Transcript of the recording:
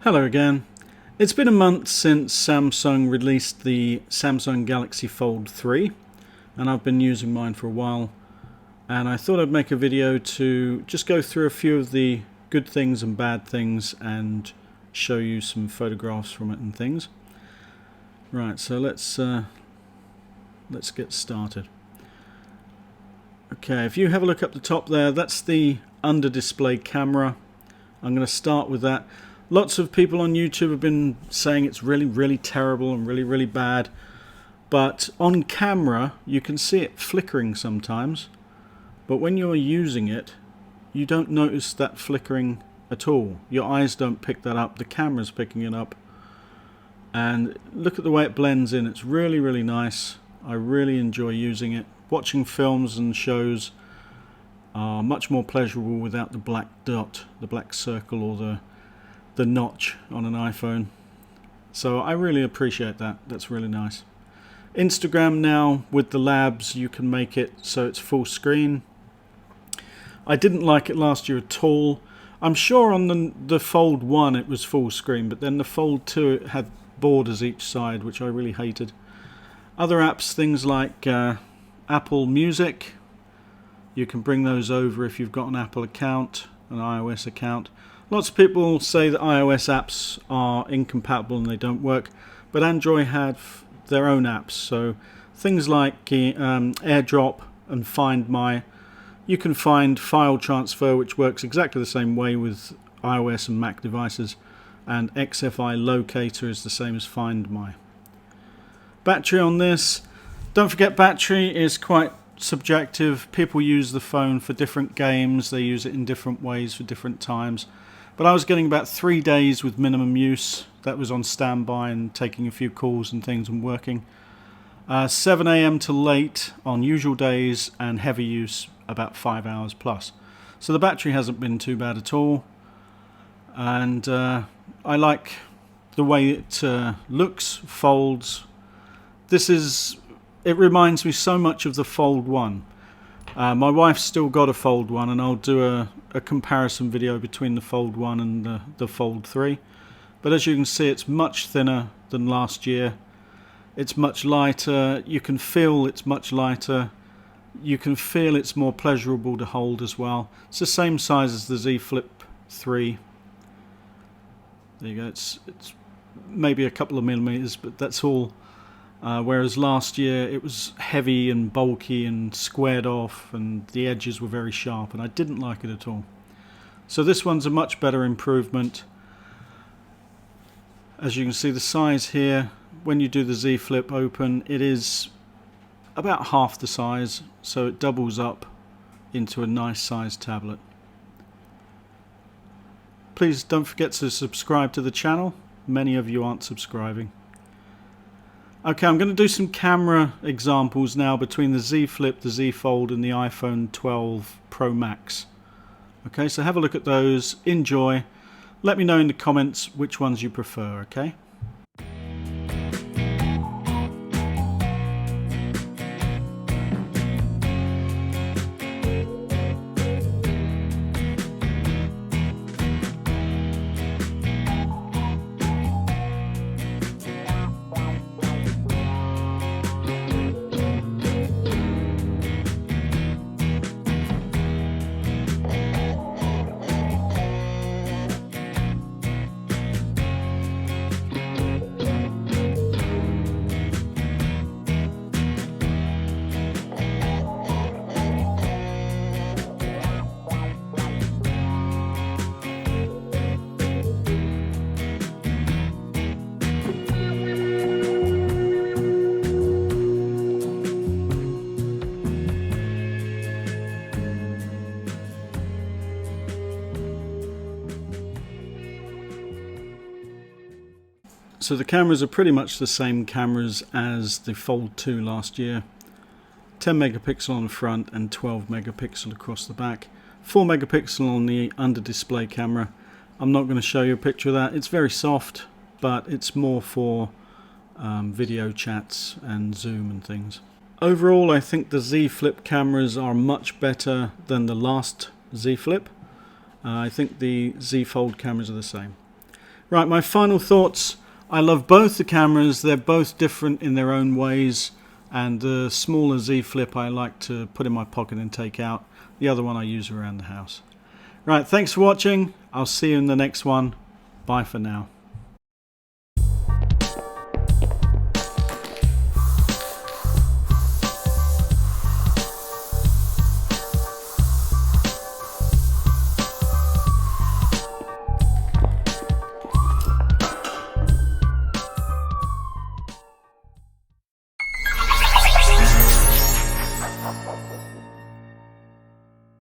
Hello again. It's been a month since Samsung released the Samsung Galaxy Fold 3 and I've been using mine for a while, and I thought I'd make a video to just go through a few of the good things and bad things and show you some photographs from it and things. Right, so let's get started. Okay, if you have a look up the top there, that's the under display camera. I'm going to start with that. Lots of people on YouTube have been saying it's really terrible and really bad, but on camera you can see it flickering sometimes, but when you're using it you don't notice that flickering at all. Your eyes don't pick that up, the camera's picking it up, and look at the way it blends in. It's really nice. I really enjoy using it. Watching films and shows are much more pleasurable without the black dot, the black circle, or the notch on an iPhone. So I really appreciate that. That's really nice. Instagram now, with the labs, you can make it so it's full screen. I didn't like it last year at all. I'm sure on the Fold 1 it was full screen, but then the Fold 2 it had borders each side, which I really hated. Other apps, things like Apple Music, you can bring those over if you've got an Apple account, an iOS account. Lots of people say that iOS apps are incompatible and they don't work, but Android have their own apps. So things like AirDrop and Find My, you can find file transfer, which works exactly the same way with iOS and Mac devices, and XFI Locator is the same as Find My. Battery on this, don't forget battery is quite subjective. People use the phone for different games, they use it in different ways for different times. But I was getting about 3 days with minimum use. That was on standby and taking a few calls and things and working. 7 AM to late on usual days, and heavy use about 5 hours plus. So the battery hasn't been too bad at all. And I like the way it looks, folds. It reminds me so much of the Fold 1. My wife's still got a Fold 1, and I'll do a comparison video between the Fold 1 and the Fold 3. But as you can see, it's much thinner than last year. It's much lighter. You can feel it's much lighter. You can feel it's more pleasurable to hold as well. It's the same size as the Z Flip 3. There you go. It's maybe a couple of millimeters, but that's all. Whereas last year it was heavy and bulky and squared off, and the edges were very sharp, and I didn't like it at all. So this one's a much better improvement. As you can see, the size here, when you do the Z Flip open, it is about half the size, so it doubles up into a nice sized tablet. Please don't forget to subscribe to the channel. Many of you aren't subscribing. Okay, I'm going to do some camera examples now between the Z Flip, the Z Fold and the iPhone 12 Pro Max. Okay, so have a look at those, enjoy. Let me know in the comments which ones you prefer, okay? So the cameras are pretty much the same cameras as the Fold 2 last year. 10 megapixel on the front and 12 megapixel across the back. 4 megapixel on the under display camera. I'm not going to show you a picture of that. It's very soft, but it's more for video chats and Zoom and things. Overall, I think the Z Flip cameras are much better than the last Z Flip. I think the Z Fold cameras are the same. Right, my final thoughts. I love both the cameras. They're both different in their own ways. And the smaller Z Flip I like to put in my pocket and take out. The other one I use around the house. Right, thanks for watching. I'll see you in the next one. Bye for now.